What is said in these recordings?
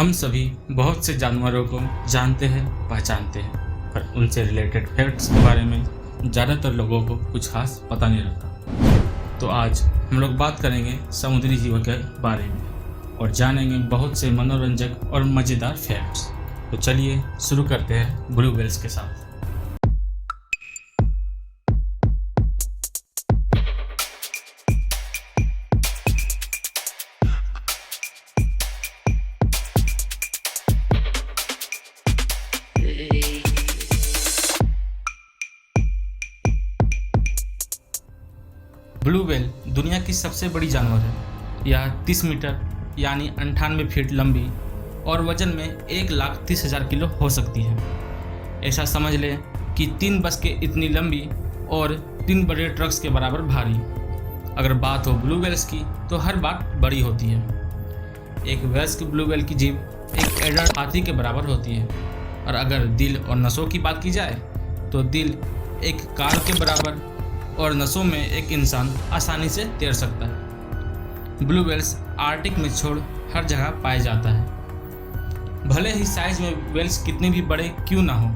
हम सभी बहुत से जानवरों को जानते हैं, पहचानते हैं, पर उनसे रिलेटेड फैक्ट्स के बारे में ज़्यादातर लोगों को कुछ खास पता नहीं रहता। तो आज हम लोग बात करेंगे समुद्री जीवों के बारे में और जानेंगे बहुत से मनोरंजक और मज़ेदार फैक्ट्स। तो चलिए शुरू करते हैं ब्लू व्हेल्स के साथ। ब्लू व्हेल दुनिया की सबसे बड़ी जानवर है। यह 30 मीटर यानी 98 फीट लंबी और वजन में 1,30,000 किलो हो सकती है। ऐसा समझ लें कि 3 बस के इतनी लंबी और 3 बड़े ट्रक्स के बराबर भारी। अगर बात हो ब्लू व्हेल्स की तो हर बात बड़ी होती है। एक वयस्क ब्लू व्हेल की जीभ एक एडल्ट हाथी के बराबर होती है और अगर दिल और नसों की बात की जाए तो दिल एक कार के बराबर और नसों में एक इंसान आसानी से तैर सकता है। ब्लू व्हेल्स आर्कटिक में छोड़ हर जगह पाया जाता है। भले ही साइज में व्हेल्स कितने भी बड़े क्यों ना हो,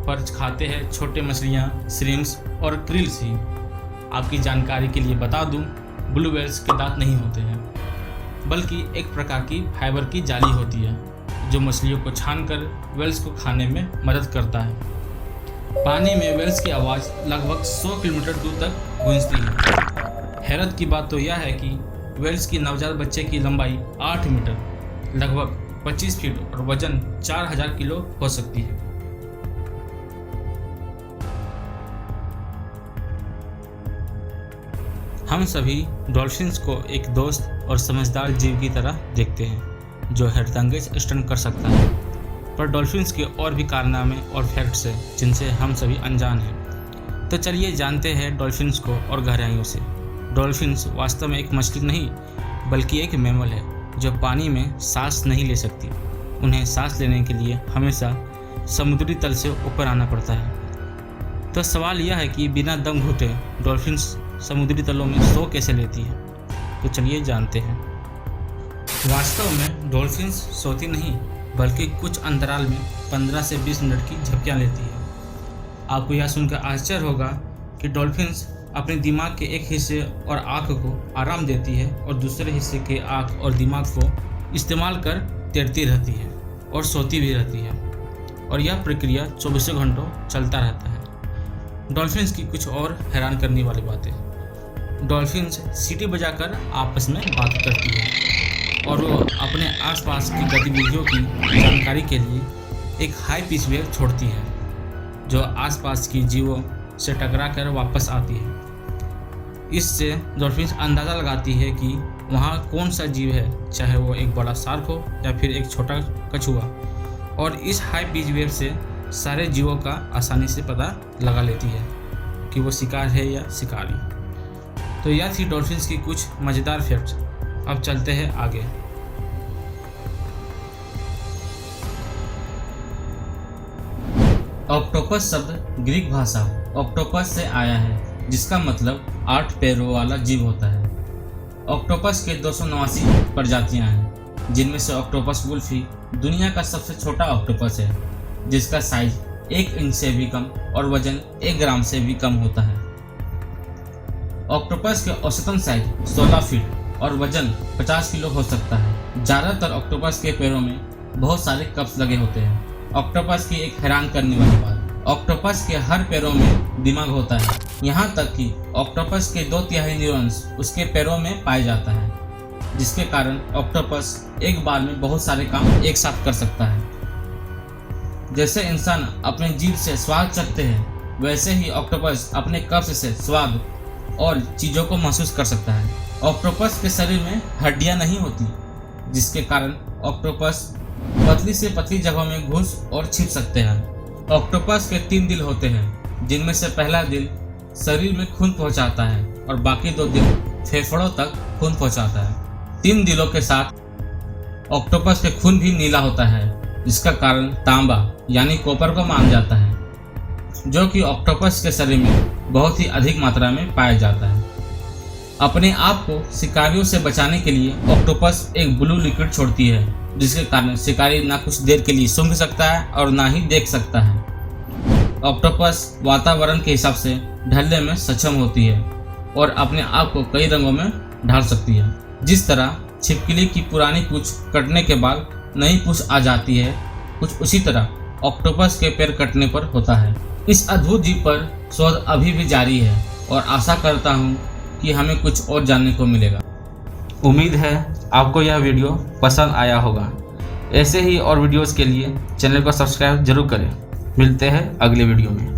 पर खाते हैं छोटे मछलियाँ, श्रिम्प्स और क्रिल्स ही। आपकी जानकारी के लिए बता दूं, ब्लू व्हेल्स के दांत नहीं होते हैं, बल्कि एक प्रकार की फाइबर की जाली होती है जो मछलियों को छानकर व्हेल्स को खाने में मदद करता है। पानी में व्हेल्स की आवाज़ लगभग 100 किलोमीटर दूर तक गूंजती है। हैरत की बात तो यह है कि व्हेल्स की नवजात बच्चे की लंबाई 8 मीटर लगभग 25 फीट और वजन 4000 किलो हो सकती है। हम सभी डॉल्फिन्स को एक दोस्त और समझदार जीव की तरह देखते हैं जो हैरतअंगेज स्टंट कर सकता है, पर डॉल्फिन्स के और भी कारनामे और फैक्ट्स हैं जिनसे हम सभी अनजान हैं। तो चलिए जानते हैं डॉल्फिन्स को और गहराइयों से। डॉल्फिन्स वास्तव में एक मछली नहीं बल्कि एक मैमल है जो पानी में सांस नहीं ले सकती। उन्हें सांस लेने के लिए हमेशा समुद्री तल से ऊपर आना पड़ता है। तो सवाल यह है कि बिना दम घुटे डॉल्फिन्स समुद्री तलों में सो कैसे लेती है। तो चलिए जानते हैं। वास्तव में डॉल्फिन्स सोती नहीं बल्कि कुछ अंतराल में 15 से 20 मिनट की झपकियाँ लेती है। आपको यह सुनकर आश्चर्य होगा कि डॉल्फिन्स अपने दिमाग के एक हिस्से और आँख को आराम देती है और दूसरे हिस्से के आँख और दिमाग को इस्तेमाल कर तैरती रहती है और सोती भी रहती है, और यह प्रक्रिया 24 घंटों चलता रहता है। डॉल्फिन्स की कुछ और हैरान करने वाली बातें। डॉल्फिन्स सीटी बजाकर आपस में बात करती है और वो अपने आसपास की गतिविधियों की जानकारी के लिए एक हाई पिच वेव छोड़ती है जो आसपास की जीवों से टकरा कर वापस आती है। इससे डॉल्फिन्स अंदाज़ा लगाती है कि वहाँ कौन सा जीव है, चाहे वो एक बड़ा शार्क हो या फिर एक छोटा कछुआ, और इस हाई पिच वेव से सारे जीवों का आसानी से पता लगा लेती है कि वो शिकार है या शिकारी। तो यह थी डॉल्फिन्स की कुछ मज़ेदार फैक्ट्स। अब चलते हैं आगे। ऑक्टोपस शब्द ग्रीक भाषा ऑक्टोपस से आया है जिसका मतलब 8 पैरों वाला जीव होता है। ऑक्टोपस के 289 प्रजातियां हैं जिनमें से ऑक्टोपस वुल्फी दुनिया का सबसे छोटा ऑक्टोपस है जिसका साइज 1 इंच से भी कम और वजन 1 ग्राम से भी कम होता है। ऑक्टोपस के औसतन साइज 16 फीट और वजन 50 किलो हो सकता है। ज़्यादातर ऑक्टोपस के पैरों में बहुत सारे कप्स लगे होते हैं। ऑक्टोपस की एक हैरान करने वाली बात, ऑक्टोपस के हर पैरों में दिमाग होता है। यहाँ तक कि ऑक्टोपस के 2/3 न्यूरॉन्स उसके पैरों में पाए जाता है, जिसके कारण ऑक्टोपस एक बार में बहुत सारे काम एक साथ कर सकता है। जैसे इंसान अपने जीभ से स्वाद चखते हैं, वैसे ही ऑक्टोपस अपने कप्स से स्वाद और चीज़ों को महसूस कर सकता है। ऑक्टोपस के शरीर में हड्डियां नहीं होती, जिसके कारण ऑक्टोपस पतली से पतली जगहों में घुस और छिप सकते हैं। ऑक्टोपस के 3 दिल होते हैं, जिनमें से पहला दिल शरीर में खून पहुंचाता है और बाकी 2 दिल फेफड़ों तक खून पहुंचाता है। 3 दिलों के साथ ऑक्टोपस के खून भी नीला होता है, जिसका कारण तांबा यानी कॉपर को माना जाता है, जो कि ऑक्टोपस के शरीर में बहुत ही अधिक मात्रा में पाया जाता है। अपने आप को शिकारियों से बचाने के लिए ऑक्टोपस एक ब्लू लिक्विड छोड़ती है जिसके कारण शिकारी ना कुछ देर के लिए सूंघ सकता है और ना ही देख सकता है। ऑक्टोपस वातावरण के हिसाब से ढलने में सक्षम होती है और अपने आप को कई रंगों में ढाल सकती है। जिस तरह छिपकली की पुरानी पूंछ कटने के बाद नई पूंछ आ जाती है, कुछ उसी तरह ऑक्टोपस के पैर कटने पर होता है। इस अद्भुत जीव पर शोध अभी भी जारी है और आशा करता हूँ कि हमें कुछ और जानने को मिलेगा। उम्मीद है आपको यह वीडियो पसंद आया होगा। ऐसे ही और वीडियोस के लिए चैनल को सब्सक्राइब जरूर करें। मिलते हैं अगले वीडियो में।